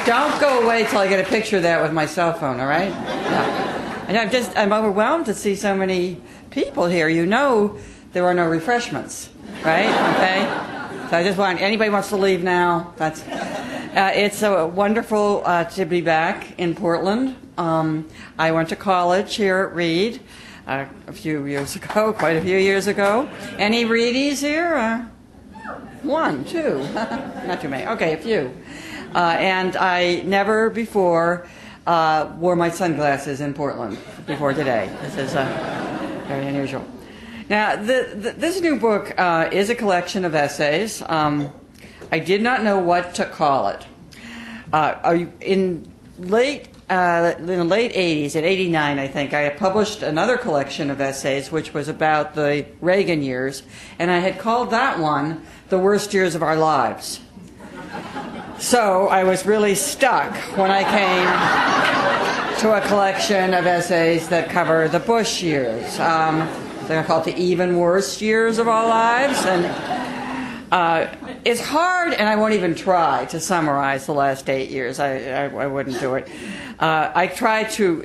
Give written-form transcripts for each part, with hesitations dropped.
Don't go away till I get a picture of that with my cell phone, all right? Yeah. And I'm overwhelmed to see so many people here. You know there are no refreshments, right? Okay? So I just want, anybody wants to leave now, that's... it's wonderful to be back in Portland. I went to college here at Reed a few years ago, quite a few years ago. Any Reedies here? One, two, not too many. Okay, a few. And I never before wore my sunglasses in Portland before today. This is very unusual. Now, this new book is a collection of essays. I did not know what to call it. In the late 80s, at 89, I think, I published another collection of essays, which was about the Reagan years, and I had called that one The Worst Years of Our Lives. So I was really stuck when I came to a collection of essays that cover the Bush years. They're called The Even Worst Years of Our Lives, and it's hard, and I won't even try to summarize the last 8 years. I wouldn't do it. I try to,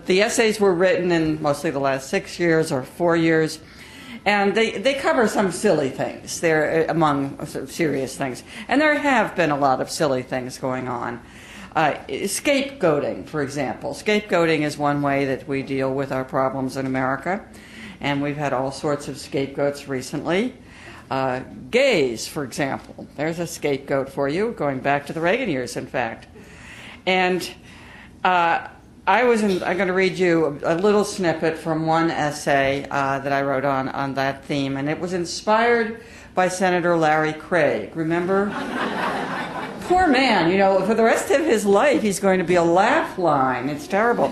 the essays were written in mostly the last 6 years or 4 years, and they cover some silly things. They're among serious things. And there have been a lot of silly things going on. Scapegoating, for example. Scapegoating is one way that we deal with our problems in America, and we've had all sorts of scapegoats recently. Gays, for example. There's a scapegoat for you, going back to the Reagan years, in fact. And I'm going to read you a little snippet from one essay that I wrote on that theme, and it was inspired by Senator Larry Craig. Remember? Poor man, for the rest of his life he's going to be a laugh line. It's terrible.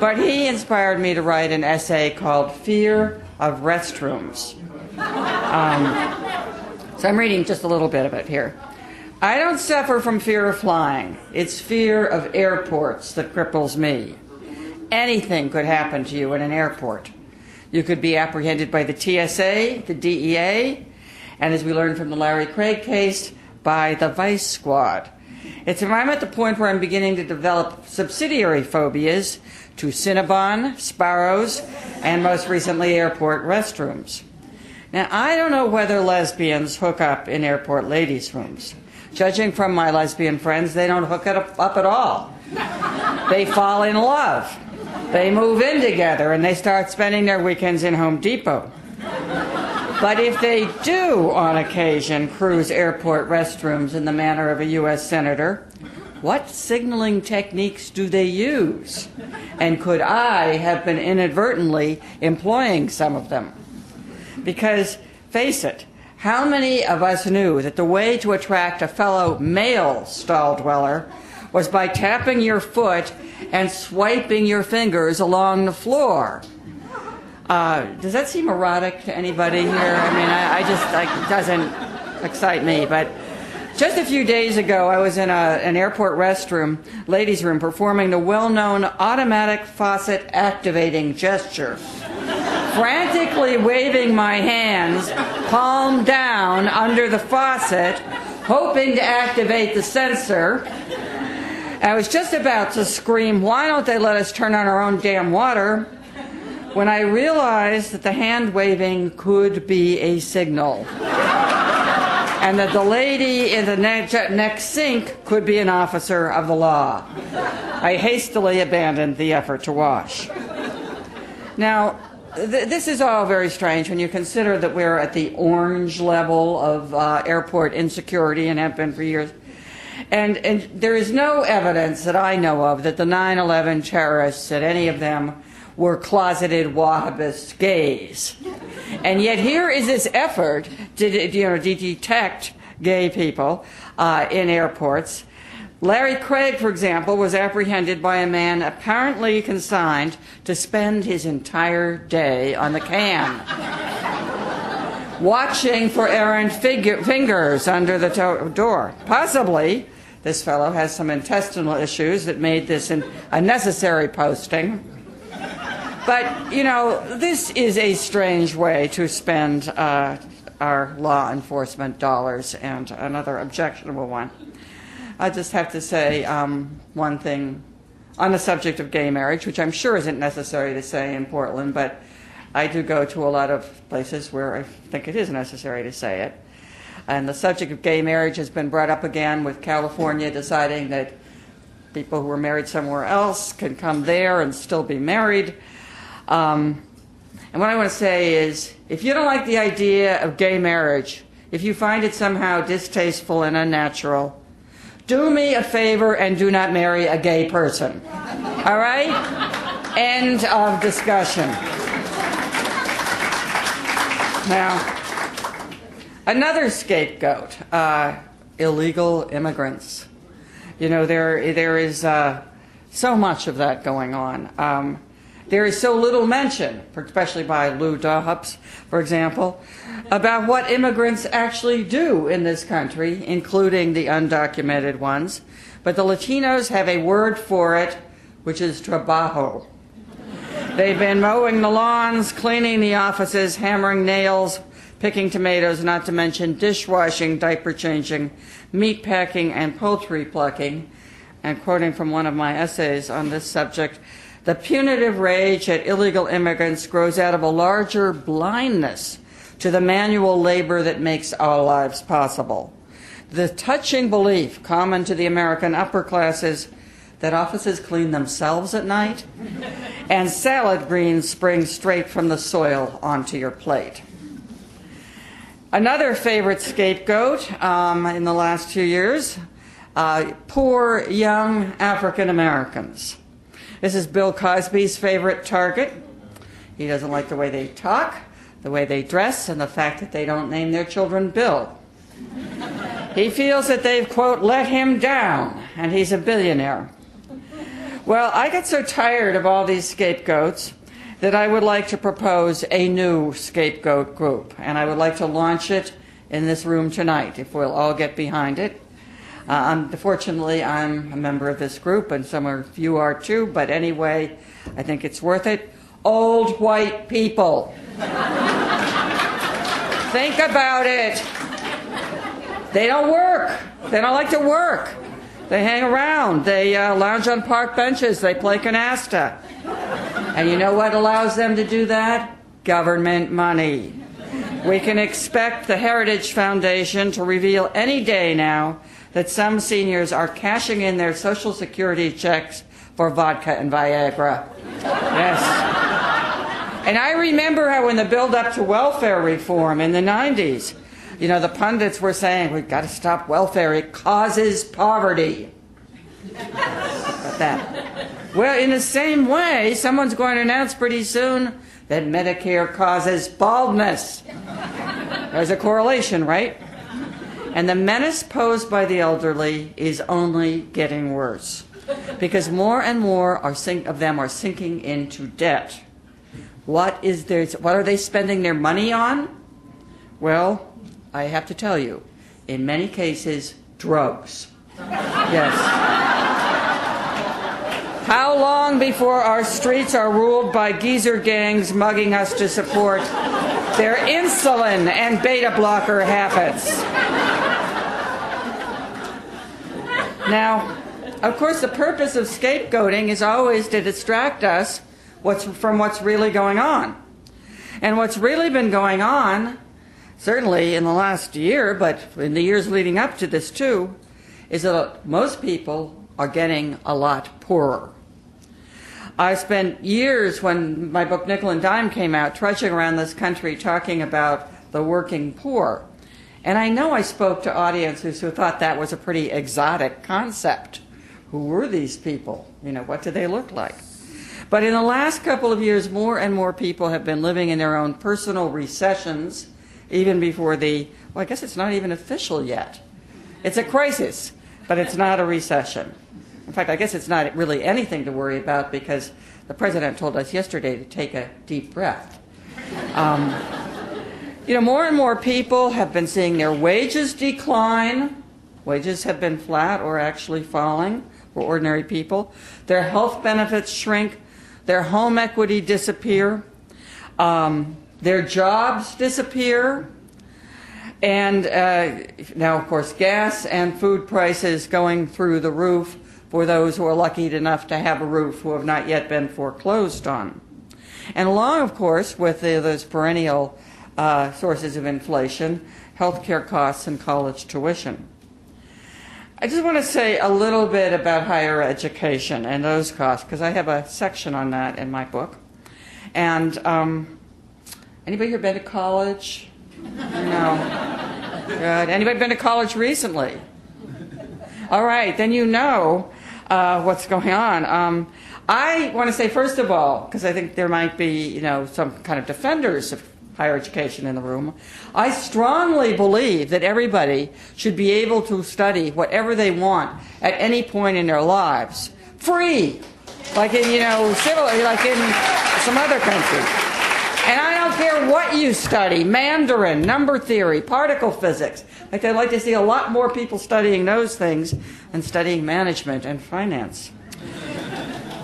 But he inspired me to write an essay called Fear of Restrooms. So I'm reading just a little bit of it here. I don't suffer from fear of flying. It's fear of airports that cripples me. Anything could happen to you in an airport. You could be apprehended by the TSA, the DEA, and as we learned from the Larry Craig case, by the Vice Squad. I'm at the point where I'm beginning to develop subsidiary phobias to Cinnabon, Sparrows, and most recently airport restrooms. Now, I don't know whether lesbians hook up in airport ladies' rooms. Judging from my lesbian friends, they don't hook it up at all. They fall in love. They move in together, and they start spending their weekends in Home Depot. But if they do, on occasion, cruise airport restrooms in the manner of a U.S. senator, what signaling techniques do they use? And could I have been inadvertently employing some of them? Because, face it, how many of us knew that the way to attract a fellow male stall dweller was by tapping your foot and swiping your fingers along the floor? Does that seem erotic to anybody here? I mean, it doesn't excite me. But just a few days ago, I was in an airport restroom, ladies' room, performing the well-known automatic faucet activating gesture. Frantically waving my hands, palm down, under the faucet, hoping to activate the sensor. I was just about to scream, "Why don't they let us turn on our own damn water?" when I realized that the hand waving could be a signal. And that the lady in the next sink could be an officer of the law. I hastily abandoned the effort to wash. Now, this is all very strange when you consider that we're at the orange level of airport insecurity and have been for years. And there is no evidence that I know of that the 9/11 terrorists, that any of them, were closeted Wahhabist gays. And yet here is this effort to detect gay people in airports. Larry Craig, for example, was apprehended by a man apparently consigned to spend his entire day on the can, watching for errant fingers under the door. Possibly, this fellow has some intestinal issues that made this a necessary posting. But, this is a strange way to spend our law enforcement dollars, and another objectionable one. I just have to say one thing on the subject of gay marriage, which I'm sure isn't necessary to say in Portland, but I do go to a lot of places where I think it is necessary to say it. And the subject of gay marriage has been brought up again with California deciding that people who are married somewhere else can come there and still be married. And what I want to say is, if you don't like the idea of gay marriage, if you find it somehow distasteful and unnatural, do me a favor and do not marry a gay person. All right? End of discussion. Now, another scapegoat, illegal immigrants. You know, there is so much of that going on. There is so little mention, especially by Lou Dobbs, for example, about what immigrants actually do in this country, including the undocumented ones. But the Latinos have a word for it, which is trabajo. They've been mowing the lawns, cleaning the offices, hammering nails, picking tomatoes, not to mention dishwashing, diaper changing, meat packing, and poultry plucking. And quoting from one of my essays on this subject, the punitive rage at illegal immigrants grows out of a larger blindness to the manual labor that makes our lives possible. The touching belief common to the American upper classes that offices clean themselves at night and salad greens spring straight from the soil onto your plate. Another favorite scapegoat in the last 2 years, poor young African Americans. This is Bill Cosby's favorite target. He doesn't like the way they talk, the way they dress, and the fact that they don't name their children Bill. He feels that they've, quote, let him down, and he's a billionaire. Well, I get so tired of all these scapegoats that I would like to propose a new scapegoat group, and I would like to launch it in this room tonight, if we'll all get behind it. Fortunately, I'm a member of this group, and some of you are too, but anyway, I think it's worth it. Old white people. Think about it. They don't work. They don't like to work. They hang around. They lounge on park benches. They play canasta. And you know what allows them to do that? Government money. We can expect the Heritage Foundation to reveal any day now that some seniors are cashing in their Social Security checks for vodka and Viagra. Yes. And I remember how in the build-up to welfare reform in the 90s, you know, the pundits were saying, we've got to stop welfare. It causes poverty. About that. Well, in the same way, someone's going to announce pretty soon that Medicare causes baldness. There's a correlation, right? And the menace posed by the elderly is only getting worse because more and more of them are sinking into debt. What are they spending their money on? Well, I have to tell you, in many cases, drugs. Yes. How long before our streets are ruled by geezer gangs mugging us to support their insulin and beta blocker habits? Now, of course, the purpose of scapegoating is always to distract us from what's really going on. And what's really been going on, certainly in the last year, but in the years leading up to this too, is that most people are getting a lot poorer. I spent years, when my book Nickel and Dime came out, trudging around this country talking about the working poor. And I know I spoke to audiences who thought that was a pretty exotic concept. Who were these people? You know, what did they look like? But in the last couple of years, more and more people have been living in their own personal recessions, even before well, I guess it's not even official yet. It's a crisis, but it's not a recession. In fact, I guess it's not really anything to worry about because the president told us yesterday to take a deep breath. You know, more and more people have been seeing their wages decline. Wages have been flat or actually falling for ordinary people. Their health benefits shrink. Their home equity disappear. Their jobs disappear. And now, of course, gas and food prices going through the roof for those who are lucky enough to have a roof who have not yet been foreclosed on. And along, of course, with those perennial sources of inflation, healthcare costs and college tuition. I just want to say a little bit about higher education and those costs, because I have a section on that in my book. And anybody here been to college? No. Good. Anybody been to college recently? All right, then you know what's going on. I want to say, first of all, because I think there might be, some kind of defenders of higher education in the room, I strongly believe that everybody should be able to study whatever they want at any point in their lives, free, like in, like in some other countries. And I don't care what you study, Mandarin, number theory, particle physics. I'd like to see a lot more people studying those things than studying management and finance.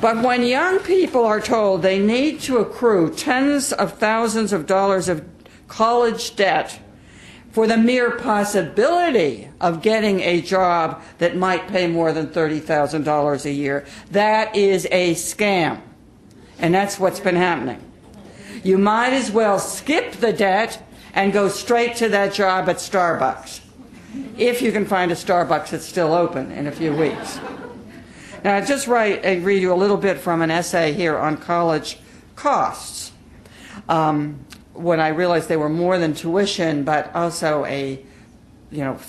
But when young people are told they need to accrue tens of thousands of dollars of college debt for the mere possibility of getting a job that might pay more than $30,000 a year, that is a scam. And that's what's been happening. You might as well skip the debt and go straight to that job at Starbucks, if you can find a Starbucks that's still open in a few weeks. Now, I just read you a little bit from an essay here on college costs. When I realized they were more than tuition, but also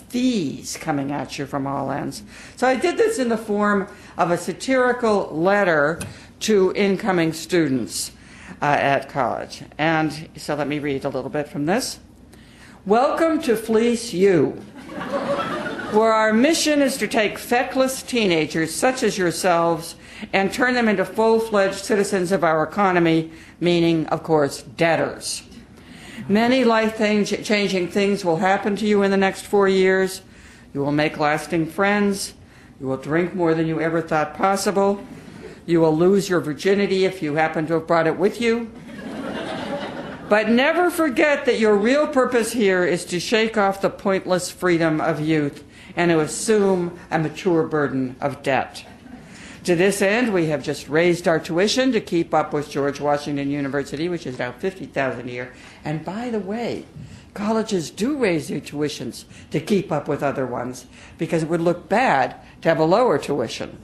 fees coming at you from all ends. So I did this in the form of a satirical letter to incoming students at college. And so let me read a little bit from this. Welcome to Fleece U, where our mission is to take feckless teenagers such as yourselves and turn them into full-fledged citizens of our economy, meaning, of course, debtors. Many life-changing things will happen to you in the next 4 years. You will make lasting friends. You will drink more than you ever thought possible. You will lose your virginity if you happen to have brought it with you. But never forget that your real purpose here is to shake off the pointless freedom of youth and to assume a mature burden of debt. To this end, we have just raised our tuition to keep up with George Washington University, which is now $50,000 a year. And by the way, colleges do raise their tuitions to keep up with other ones because it would look bad to have a lower tuition.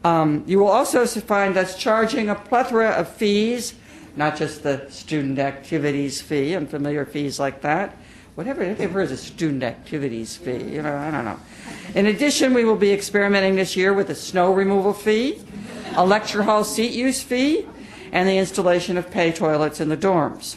You will also find us charging a plethora of fees, not just the student activities fee and familiar fees like that. Whatever is a student activities fee, I don't know. In addition, we will be experimenting this year with a snow removal fee, a lecture hall seat use fee, and the installation of pay toilets in the dorms.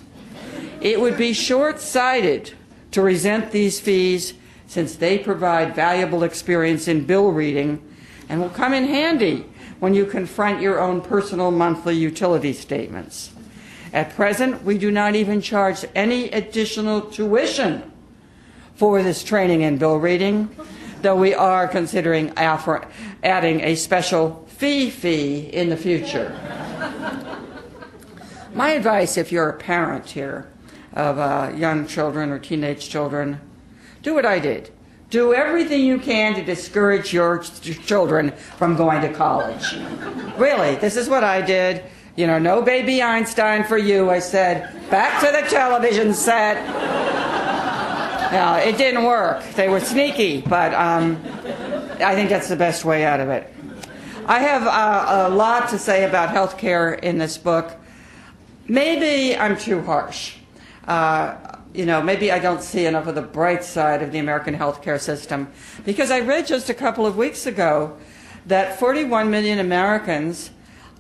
It would be short-sighted to resent these fees since they provide valuable experience in bill reading and will come in handy when you confront your own personal monthly utility statements. At present, we do not even charge any additional tuition for this training in bill reading, though we are considering adding a special fee in the future. My advice, if you're a parent here of young children or teenage children, do what I did. Do everything you can to discourage your children from going to college. Really, this is what I did. No baby Einstein for you, I said. Back to the television set. Now, it didn't work. They were sneaky, but I think that's the best way out of it. I have a lot to say about healthcare in this book. Maybe I'm too harsh. Maybe I don't see enough of the bright side of the American healthcare system, because I read just a couple of weeks ago that 41 million Americans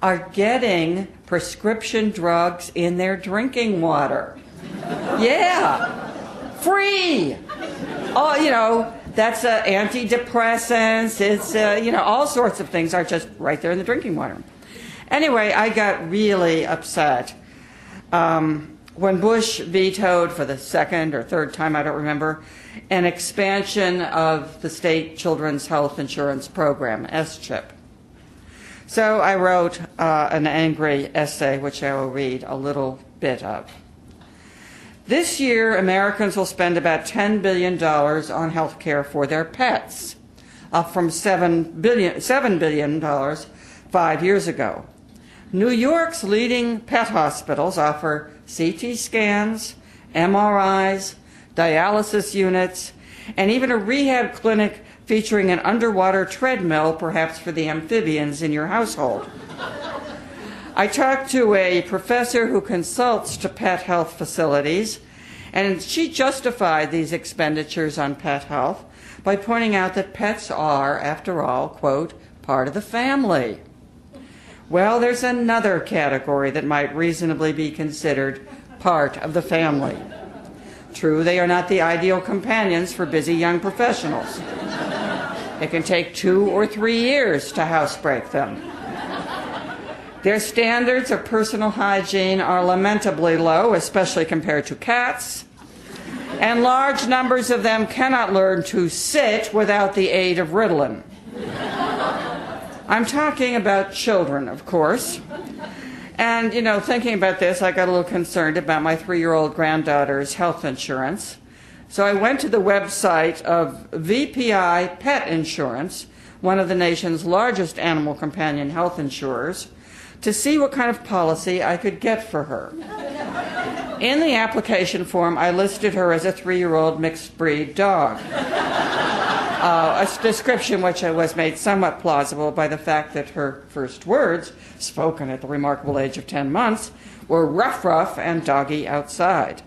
are getting prescription drugs in their drinking water. Yeah, free. Oh, that's antidepressants. It's all sorts of things are just right there in the drinking water. Anyway, I got really upset when Bush vetoed for the second or third time, I don't remember, an expansion of the state children's health insurance program, S-CHIP. So I wrote an angry essay, which I will read a little bit of. This year, Americans will spend about $10 billion on health care for their pets, up from $7 billion 5 years ago. New York's leading pet hospitals offer CT scans, MRIs, dialysis units, and even a rehab clinic featuring an underwater treadmill, perhaps for the amphibians in your household. I talked to a professor who consults to pet health facilities, and she justified these expenditures on pet health by pointing out that pets are, after all, quote, part of the family. Well, there's another category that might reasonably be considered part of the family. True, they are not the ideal companions for busy young professionals. It can take 2 or 3 years to housebreak them. Their standards of personal hygiene are lamentably low, especially compared to cats, and large numbers of them cannot learn to sit without the aid of Ritalin. I'm talking about children, of course. And, thinking about this, I got a little concerned about my 3-year-old granddaughter's health insurance. So I went to the website of VPI Pet Insurance, one of the nation's largest animal companion health insurers, to see what kind of policy I could get for her. In the application form, I listed her as a 3-year-old mixed-breed dog, a description which was made somewhat plausible by the fact that her first words, spoken at the remarkable age of 10 months, were ruff, ruff, and doggy outside.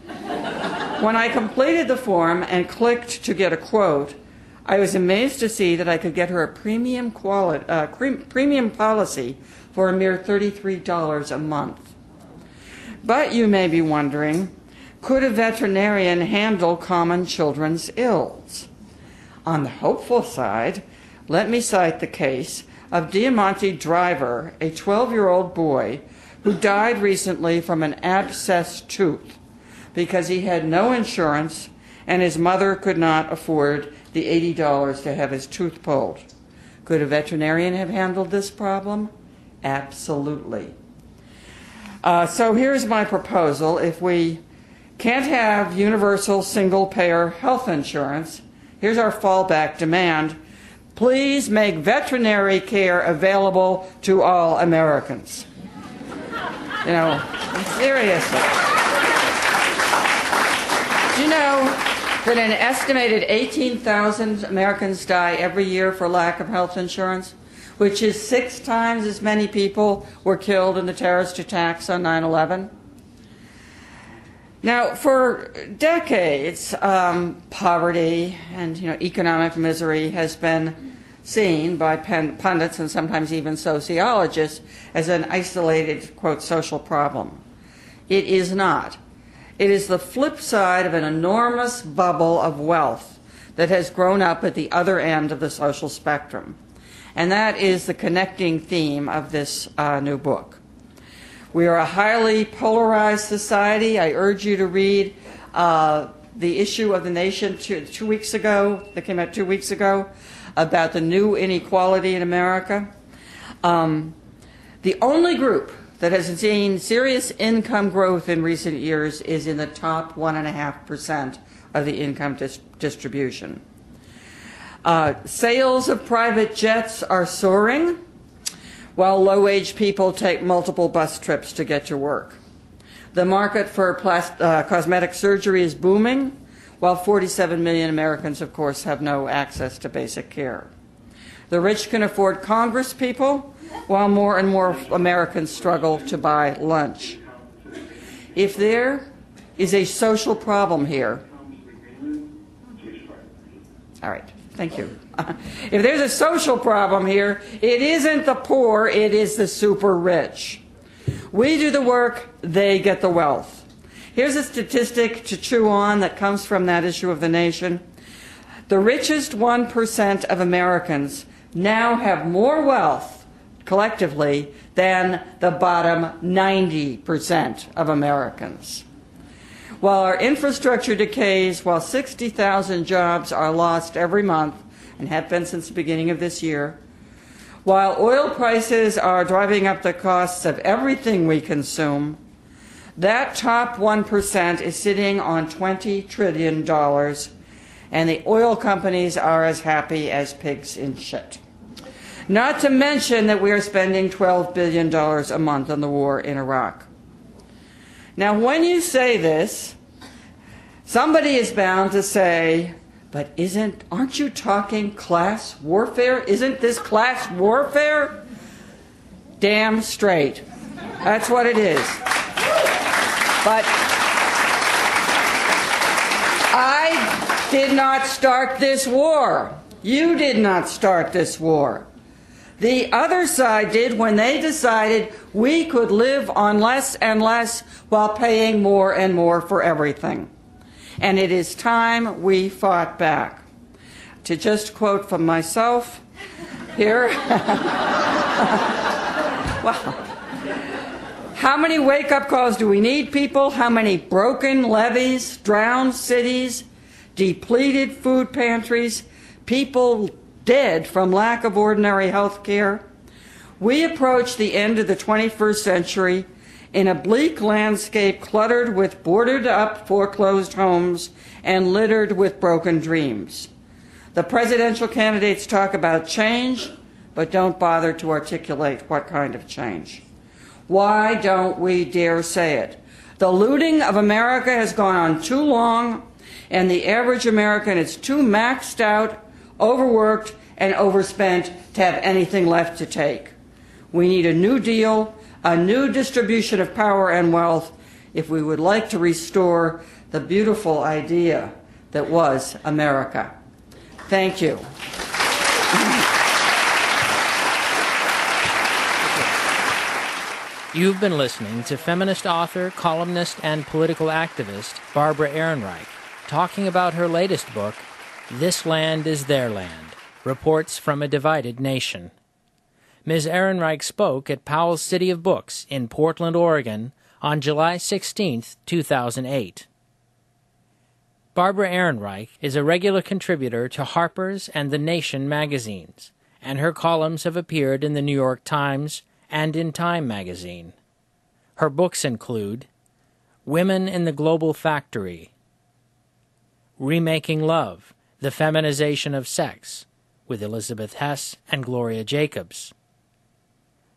When I completed the form and clicked to get a quote, I was amazed to see that I could get her a premium policy for a mere $33 a month. But you may be wondering, could a veterinarian handle common children's ills? On the hopeful side, let me cite the case of Diamante Driver, a 12-year-old boy who died recently from an abscessed tooth because he had no insurance and his mother could not afford the $80 to have his tooth pulled. Could a veterinarian have handled this problem? Absolutely. So here's my proposal. If we can't have universal single-payer health insurance, here's our fallback demand. Please make veterinary care available to all Americans. Seriously. Do you know that an estimated 18,000 Americans die every year for lack of health insurance, which is 6 times as many people were killed in the terrorist attacks on 9/11? Now, for decades, poverty and economic misery has been seen by pundits and sometimes even sociologists as an isolated, quote, social problem. It is not. It is the flip side of an enormous bubble of wealth that has grown up at the other end of the social spectrum. And that is the connecting theme of this new book. We are a highly polarized society. I urge you to read the issue of The Nation 2 weeks ago, that came out 2 weeks ago, about the new inequality in America. The only group that has seen serious income growth in recent years is in the top 1.5% of the income distribution. Sales of private jets are soaring, while low-wage people take multiple bus trips to get to work. The market for cosmetic surgery is booming, while 47 million Americans, of course, have no access to basic care. The rich can afford Congress people, while more and more Americans struggle to buy lunch. If there is a social problem here, all right, thank you. If there's a social problem here, it isn't the poor, it is the super rich. We do the work, they get the wealth. Here's a statistic to chew on that comes from that issue of The Nation. The richest 1% of Americans now have more wealth collectively than the bottom 90% of Americans. While our infrastructure decays, while 60,000 jobs are lost every month, and have been since the beginning of this year, while oil prices are driving up the costs of everything we consume, That top 1% is sitting on $20 trillion, and the oil companies are as happy as pigs in shit. Not to mention that we are spending $12 billion a month on the war in Iraq. Now, when you say this, somebody is bound to say, but aren't you talking class warfare? Isn't this class warfare? Damn straight. That's what it is. But I did not start this war. You did not start this war. The other side did when they decided we could live on less and less while paying more and more for everything. And it is time we fought back. To just quote from myself here, well, how many wake-up calls do we need, people? How many broken levees, drowned cities, depleted food pantries, people dead from lack of ordinary health care? We approach the end of the 21st century in a bleak landscape cluttered with boarded-up, foreclosed homes and littered with broken dreams. The presidential candidates talk about change, but don't bother to articulate what kind of change. Why don't we dare say it? The looting of America has gone on too long, and the average American is too maxed out, overworked, and overspent to have anything left to take. We need a new deal, a new distribution of power and wealth, if we would like to restore the beautiful idea that was America. Thank you. You've been listening to feminist author, columnist, and political activist Barbara Ehrenreich talking about her latest book, This Land is Their Land, Reports from a Divided Nation. Ms. Ehrenreich spoke at Powell's City of Books in Portland, Oregon on July 16, 2008. Barbara Ehrenreich is a regular contributor to Harper's and The Nation magazines, and her columns have appeared in the New York Times and in Time magazine. Her books include Women in the Global Factory, Remaking Love, The Feminization of Sex, with Elizabeth Hess and Gloria Jacobs,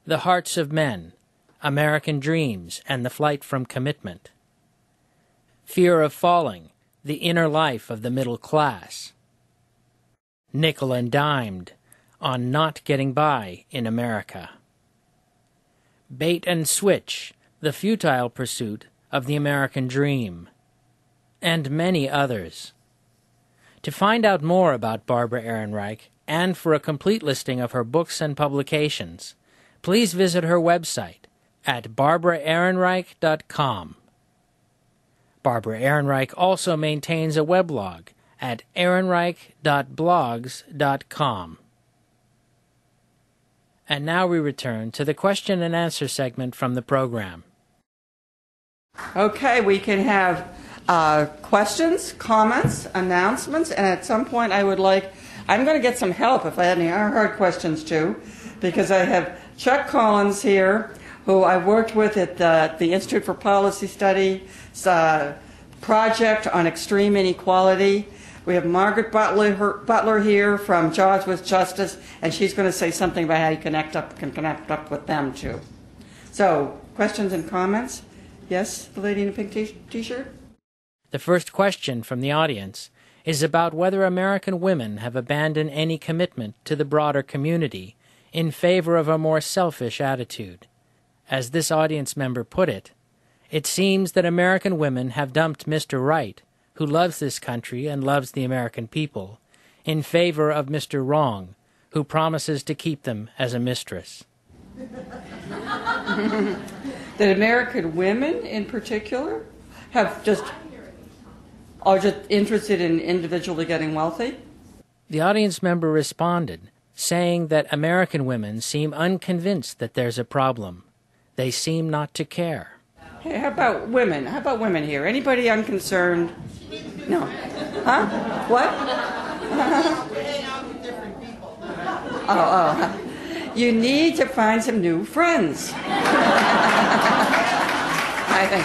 The Hearts of Men, American Dreams and the Flight from Commitment, Fear of Falling, The Inner Life of the Middle Class, Nickel and Dimed, on Not Getting By in America, Bait and Switch, The Futile Pursuit of the American Dream, and many others. To find out more about Barbara Ehrenreich and for a complete listing of her books and publications, please visit her website at barbaraehrenreich.com. Barbara Ehrenreich also maintains a weblog at ehrenreich.blogs.com. And now we return to the question and answer segment from the program. Okay, we can have questions, comments, announcements, and at some point I'm going to get some help if I have any hard questions too, because I have Chuck Collins here, who I worked with at the Institute for Policy Study project on extreme inequality. We have Margaret Butler here from Jobs with Justice, and she's going to say something about how you can connect up with them too. So, questions and comments? Yes, the lady in the pink t-shirt? The first question from the audience is about whether American women have abandoned any commitment to the broader community in favor of a more selfish attitude. As this audience member put it, it seems that American women have dumped Mr. Right, who loves this country and loves the American people, in favor of Mr. Wrong, who promises to keep them as a mistress. That American women in particular are just interested in individually getting wealthy? The audience member responded, saying that American women seem unconvinced that there's a problem. They seem not to care. Hey, how about women? How about women here? Anybody unconcerned? No. Huh? What? Oh. You need to find some new friends. I think.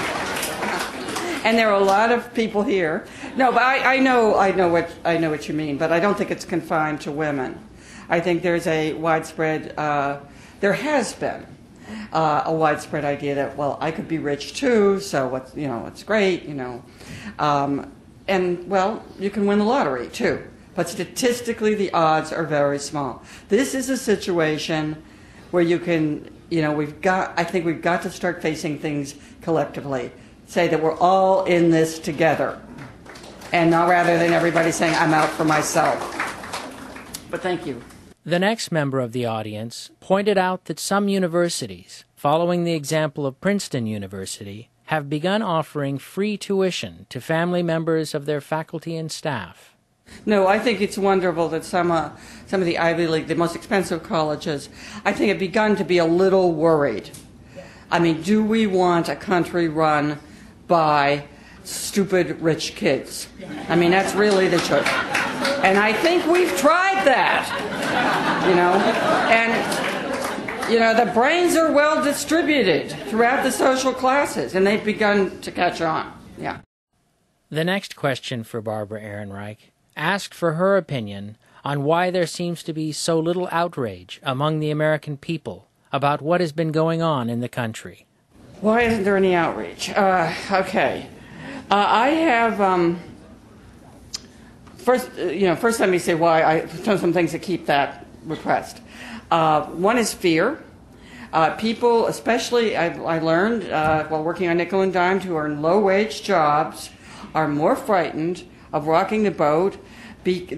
And there are a lot of people here. No, but I know what you mean, but I don't think it's confined to women. I think there's a widespread, there has been a widespread idea that, well, I could be rich too, so it's great, and well, you can win the lottery too. But statistically, the odds are very small. This is a situation where you can, I think we've got to start facing things collectively. Say that we're all in this together. And not rather than everybody saying, I'm out for myself. But thank you. The next member of the audience pointed out that some universities, following the example of Princeton University, have begun offering free tuition to family members of their faculty and staff. No, I think it's wonderful that some of the Ivy League, the most expensive colleges, I think have begun to be a little worried. I mean, do we want a country run by stupid rich kids? I mean, that's really the choice. And I think we've tried that, And, the brains are well distributed throughout the social classes, and they've begun to catch on. Yeah. The next question for Barbara Ehrenreich asked for her opinion on why there seems to be so little outrage among the American people about what has been going on in the country. Why isn't there any outreach? Okay. I have, first let me say why. I've done some things to keep that repressed. One is fear. People, especially I learned while working on nickel and dime, who are in low-wage jobs, are more frightened of rocking the boat,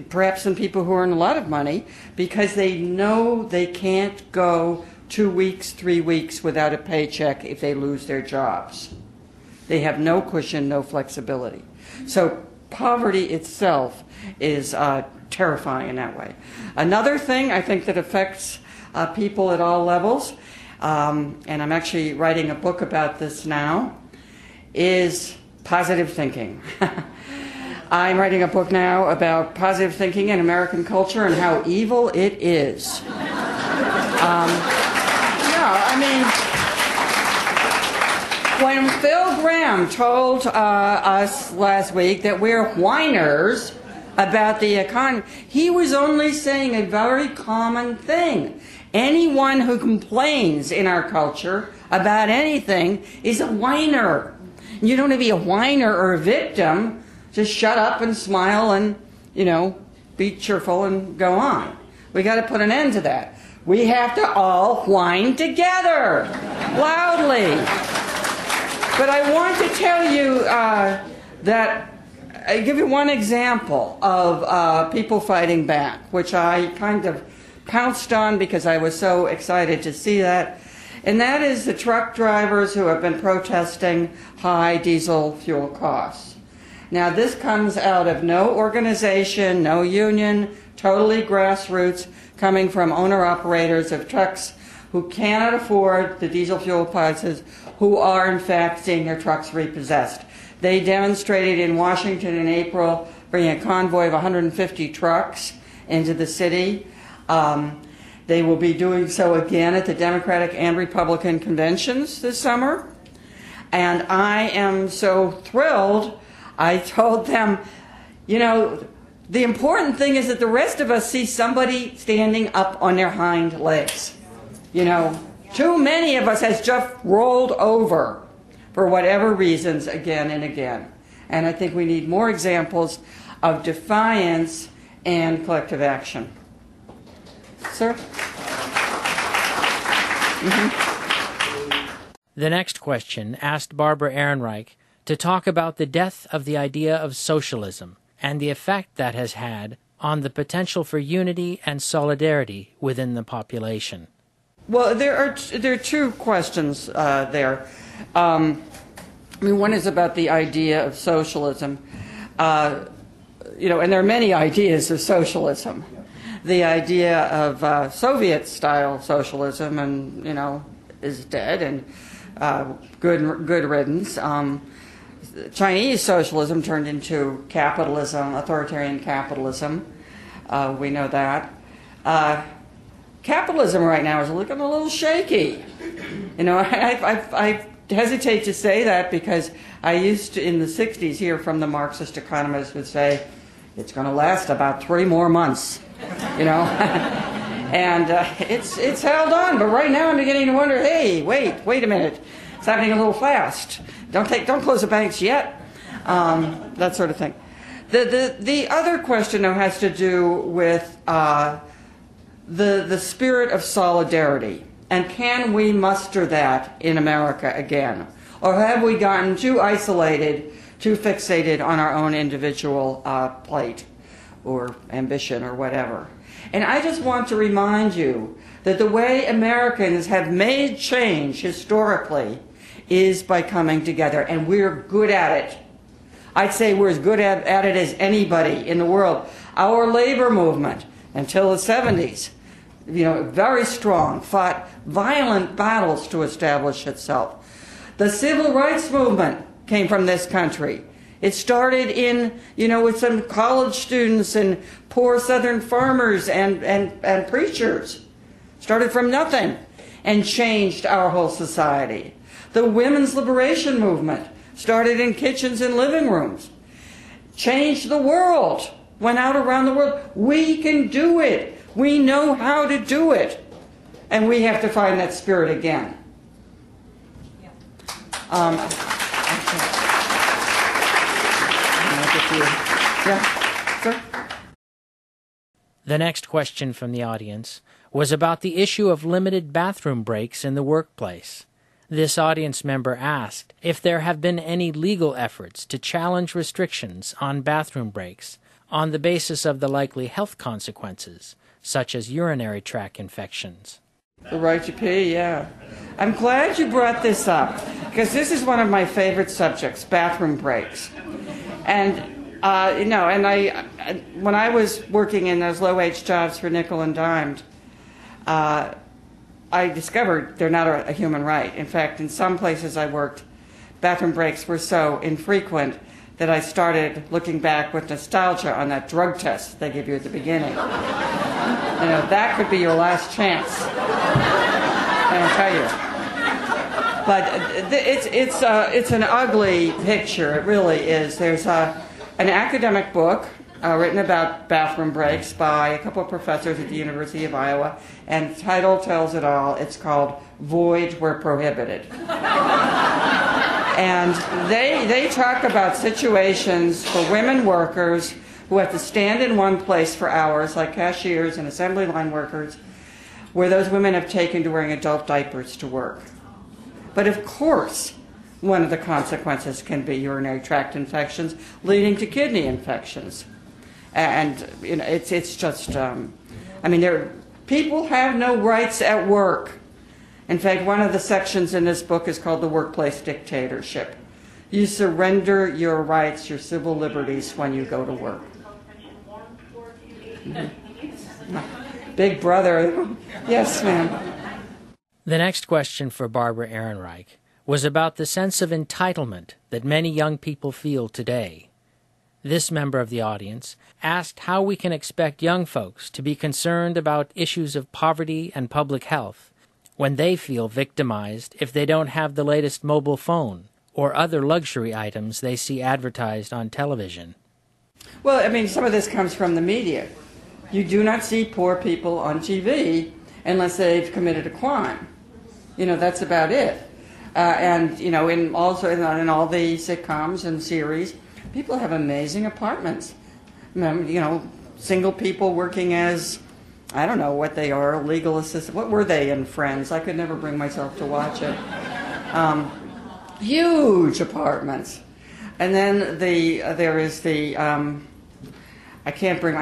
perhaps than people who earn a lot of money, because they know they can't go 2 weeks, 3 weeks without a paycheck if they lose their jobs. They have no cushion, no flexibility. So poverty itself is terrifying in that way. Another thing I think that affects people at all levels, and I'm actually writing a book about this now, is positive thinking. I'm writing a book now about positive thinking in American culture and how evil it is. When Phil Graham told us last week that we're whiners about the economy, he was only saying a very common thing. Anyone who complains in our culture about anything is a whiner. You don't have to be a whiner or a victim. Just shut up and smile and, be cheerful and go on. We got to put an end to that. We have to all whine together, loudly. But I want to tell you that I give you one example of people fighting back, which I kind of pounced on because I was so excited to see that. And that is the truck drivers who have been protesting high diesel fuel costs. Now, this comes out of no organization, no union, totally grassroots, coming from owner-operators of trucks who cannot afford the diesel fuel prices, who are, in fact, seeing their trucks repossessed. They demonstrated in Washington in April, bringing a convoy of 150 trucks into the city. They will be doing so again at the Democratic and Republican conventions this summer. And I am so thrilled. I told them, the important thing is that the rest of us see somebody standing up on their hind legs. Too many of us has just rolled over for whatever reasons again and again. And I think we need more examples of defiance and collective action. Sir? The next question asked Barbara Ehrenreich to talk about the death of the idea of socialism and the effect that has had on the potential for unity and solidarity within the population. Well, there are two questions there. One is about the idea of socialism. And there are many ideas of socialism. The idea of Soviet-style socialism, is dead and good riddance. Chinese socialism turned into capitalism, authoritarian capitalism. We know that. Capitalism right now is looking a little shaky. I hesitate to say that because I used to, in the 60s, hear from the Marxist economists who would say, it's going to last about 3 more months, you know. And it's held on, but right now I'm beginning to wonder, hey, wait a minute. It's happening a little fast. Don't close the banks yet. That sort of thing. The other question, though, has to do with the spirit of solidarity. And can we muster that in America again? Or have we gotten too isolated, too fixated on our own individual plate or ambition or whatever? And I just want to remind you that the way Americans have made change historically is by coming together, and we're good at it. I'd say we're as good at it as anybody in the world. Our labor movement, until the 70s, very strong, fought violent battles to establish itself. The civil rights movement came from this country. It started with some college students and poor Southern farmers and preachers. Started from nothing and changed our whole society. The women's liberation movement started in kitchens and living rooms. Changed the world. Went out around the world. We can do it. We know how to do it. And we have to find that spirit again. Yeah, sir? The next question from the audience was about the issue of limited bathroom breaks in the workplace. This audience member asked if there have been any legal efforts to challenge restrictions on bathroom breaks on the basis of the likely health consequences, such as urinary tract infections. The right to pee, yeah. I'm glad you brought this up, because this is one of my favorite subjects, bathroom breaks. And, when I was working in those low-wage jobs for nickel and dimed, I discovered they're not a human right. In fact, in some places I worked, bathroom breaks were so infrequent that I started looking back with nostalgia on that drug test they give you at the beginning. That could be your last chance. I'll tell you. But it's an ugly picture. It really is. There's an academic book written about bathroom breaks by a couple of professors at the University of Iowa, and the title tells it all. It's called Void Where Prohibited. And they talk about situations for women workers who have to stand in one place for hours, like cashiers and assembly line workers, where those women have taken to wearing adult diapers to work. But of course, one of the consequences can be urinary tract infections leading to kidney infections. And it's just, people have no rights at work. In fact, one of the sections in this book is called The Workplace Dictatorship. You surrender your rights, your civil liberties when you go to work. Big brother. Yes, ma'am. The next question for Barbara Ehrenreich was about the sense of entitlement that many young people feel today. This member of the audience asked how we can expect young folks to be concerned about issues of poverty and public health when they feel victimized if they don't have the latest mobile phone or other luxury items they see advertised on television. Well, some of this comes from the media. You do not see poor people on TV unless they've committed a crime. That's about it. In all the sitcoms and series, people have amazing apartments. Single people working as, I don't know what they are, legal assistant. What were they in Friends? I could never bring myself to watch it. Huge apartments. And then there is I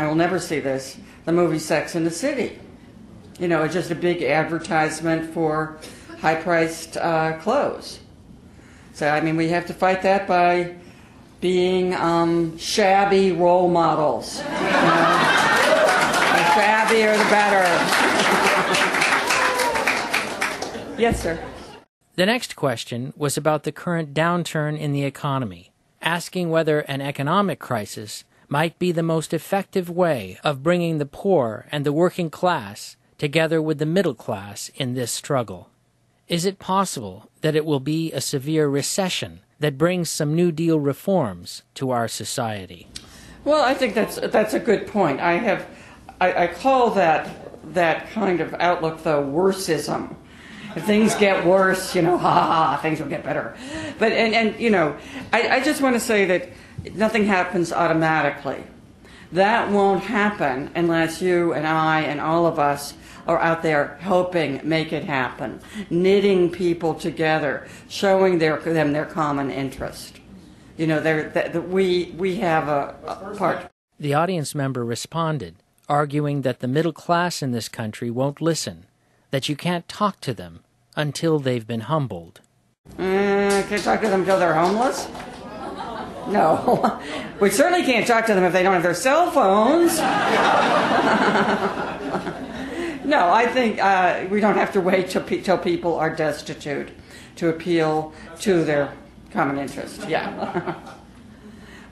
will never see this, the movie Sex and the City. It's just a big advertisement for high-priced clothes. So, we have to fight that by being shabby role models. The shabbier, the better. Yes, sir. The next question was about the current downturn in the economy, asking whether an economic crisis might be the most effective way of bringing the poor and the working class together with the middle class in this struggle. Is it possible that it will be a severe recession that brings some New Deal reforms to our society. Well, I think that's a good point. I call that kind of outlook the worseism. If things get worse, things will get better. But I just want to say that nothing happens automatically. That won't happen unless you and I and all of us are out there helping make it happen, knitting people together, showing them their common interest. We have a part. The audience member responded, arguing that the middle class in this country won't listen, that you can't talk to them until they've been humbled. Can't talk to them until they're homeless? No. We certainly can't talk to them if they don't have their cell phones. No, I think we don't have to wait till people are destitute to appeal to their common interest. Yeah.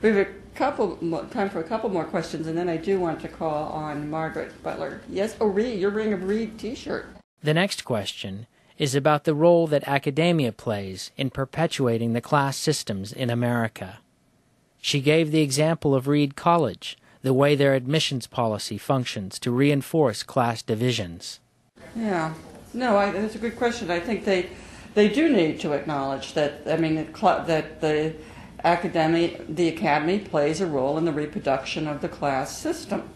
We have time for a couple more questions, and then I do want to call on Margaret Butler. Yes, Reed, you're wearing a Reed t-shirt. The next question is about the role that academia plays in perpetuating the class systems in America. She gave the example of Reed College, the way their admissions policy functions to reinforce class divisions. Yeah. No, that's a good question. I think they do need to acknowledge that, that the academy plays a role in the reproduction of the class system.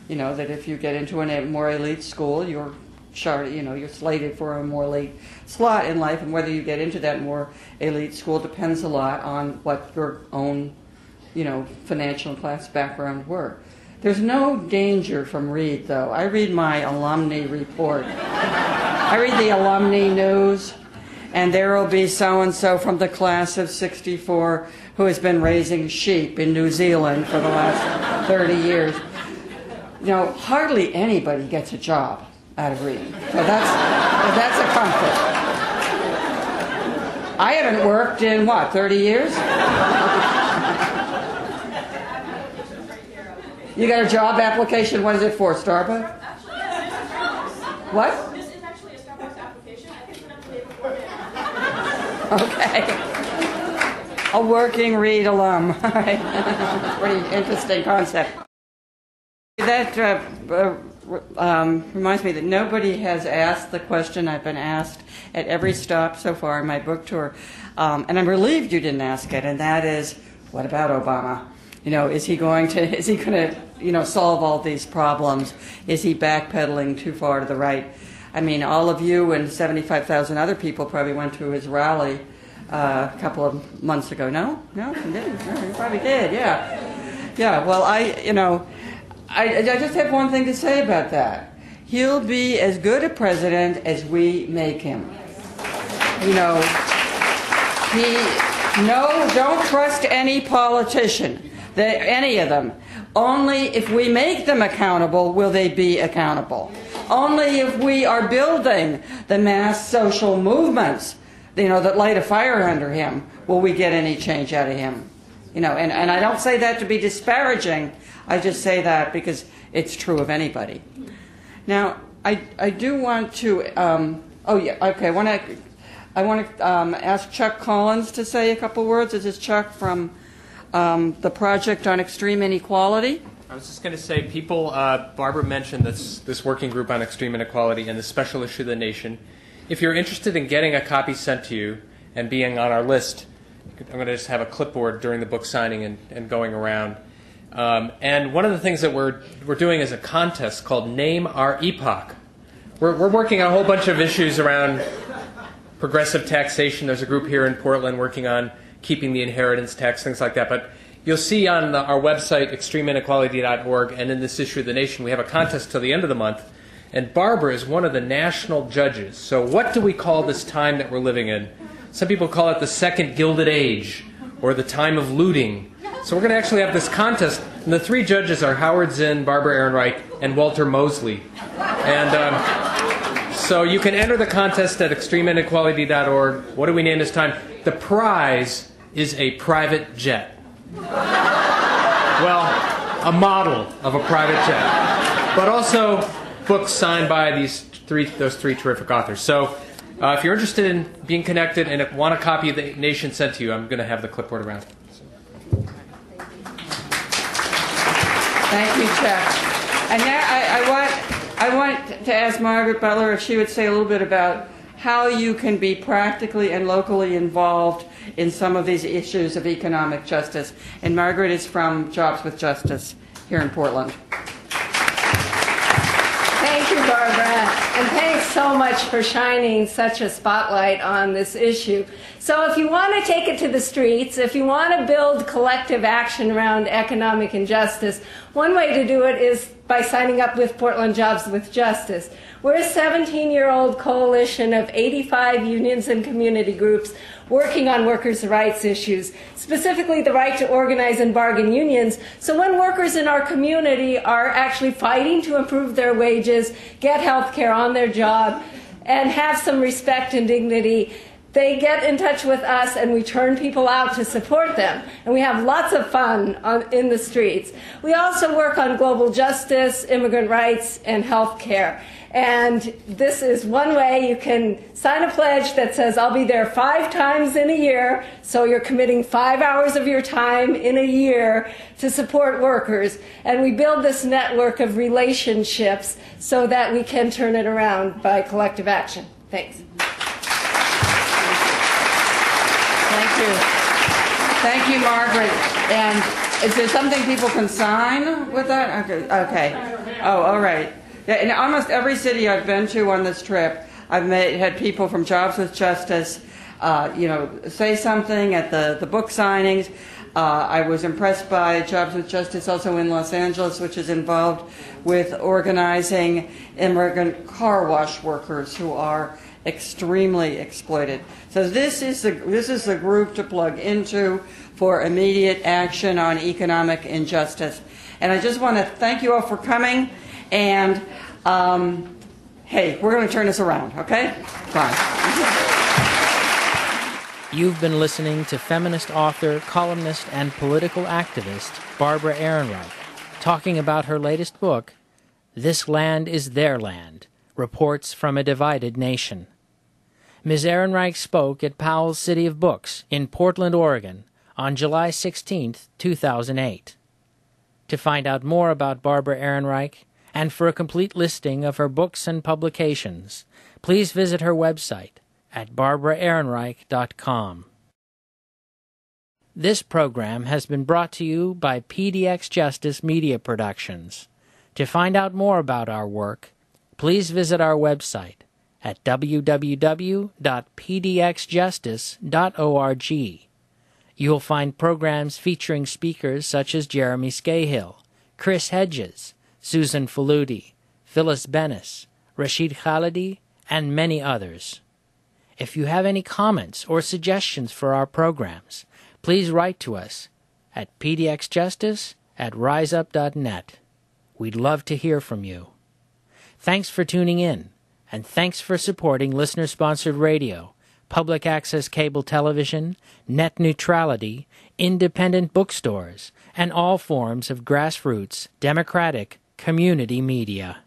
That if you get into a more elite school, you're slated for a more elite slot in life, and whether you get into that more elite school depends a lot on what your own, financial and class background were. There's no danger from Reed, though. I read my alumni report. I read the alumni news, and there will be so-and-so from the class of '64 who has been raising sheep in New Zealand for the last 30 years. Hardly anybody gets a job out of reading. So that's a comfort. I haven't worked in, 30 years? You got a job application? What is it for, Starbucks? What? This is actually a Starbucks application. I think I'm going to before Okay. A working Reed alum. All right. Pretty interesting concept. That reminds me that nobody has asked the question I've been asked at every stop so far in my book tour, and I'm relieved you didn't ask it. And that is, what about Obama? Is he going to solve all these problems? Is he backpedaling too far to the right? All of you and 75,000 other people probably went to his rally a couple of months ago. No, you didn't. No, you probably did. Yeah. Well, I just have one thing to say about that. He'll be as good a president as we make him. Don't trust any politician. Any of them. Only if we make them accountable will they be accountable. Only if we are building the mass social movements, that light a fire under him, will we get any change out of him. And I don't say that to be disparaging. I just say that because it's true of anybody. Now, I do want to. I want to ask Chuck Collins to say a couple words. This is Chuck from the Project on Extreme Inequality. I was just going to say, Barbara mentioned this working group on extreme inequality and the special issue of The Nation. If you're interested in getting a copy sent to you and being on our list, I'm going to just have a clipboard during the book signing and going around. And one of the things that we're doing is a contest called Name Our Epoch. We're working on a whole bunch of issues around progressive taxation. There's a group here in Portland working on keeping the inheritance tax, things like that. But you'll see on our website, extremeinequality.org, and in this issue of The Nation, we have a contest till the end of the month. And Barbara is one of the national judges. So what do we call this time that we're living in? Some people call it the Second Gilded Age, or the time of looting. So we're going to actually have this contest. And the three judges are Howard Zinn, Barbara Ehrenreich, and Walter Mosley. And so you can enter the contest at extremeinequality.org. What do we name this time? The prize is a private jet. Well, a model of a private jet. But also books signed by those three terrific authors. So If you're interested in being connected and want a copy of The Nation sent to you, I'm going to have the clipboard around. Thank you, Chuck. And now I want to ask Margaret Butler if she would say a little bit about how you can be practically and locally involved in some of these issues of economic justice. And Margaret is from Jobs with Justice here in Portland. Thank you, Barbara, and thanks so much for shining such a spotlight on this issue. So if you want to take it to the streets, if you want to build collective action around economic injustice, one way to do it is by signing up with Portland Jobs with Justice. We're a 17-year-old coalition of 85 unions and community groups working on workers' rights issues, specifically the right to organize and bargain unions. So when workers in our community are actually fighting to improve their wages, get health care on their job, and have some respect and dignity, they get in touch with us and we turn people out to support them. And we have lots of fun in the streets. We also work on global justice, immigrant rights, and health care. And this is one way you can sign a pledge that says, I'll be there 5 times in a year, so you're committing 5 hours of your time in a year to support workers. And we build this network of relationships so that we can turn it around by collective action. Thanks. Thank you. Thank you, Margaret. And is there something people can sign with that? Okay. Oh, all right. Yeah, in almost every city I've been to on this trip, I've had people from Jobs with Justice, say something at the book signings. I was impressed by Jobs with Justice also in Los Angeles, which is involved with organizing immigrant car wash workers who are extremely exploited. So this is the group to plug into for immediate action on economic injustice. And I just want to thank you all for coming. And hey, we're going to turn this around, okay? Bye. You've been listening to feminist author, columnist, and political activist Barbara Ehrenreich talking about her latest book, This Land is Their Land, Reports from a Divided Nation. Ms. Ehrenreich spoke at Powell's City of Books in Portland, Oregon on July 16, 2008. To find out more about Barbara Ehrenreich and for a complete listing of her books and publications, please visit her website at barbaraehrenreich.com. This program has been brought to you by PDxJustice Media Productions. To find out more about our work, please visit our website at www.pdxjustice.org. You'll find programs featuring speakers such as Jeremy Scahill, Chris Hedges, Susan Faludi, Phyllis Bennis, Rashid Khalidi, and many others. If you have any comments or suggestions for our programs, please write to us at pdxjustice@riseup.net. We'd love to hear from you. Thanks for tuning in, and thanks for supporting listener-sponsored radio, public access cable television, net neutrality, independent bookstores, and all forms of grassroots, democratic, community media.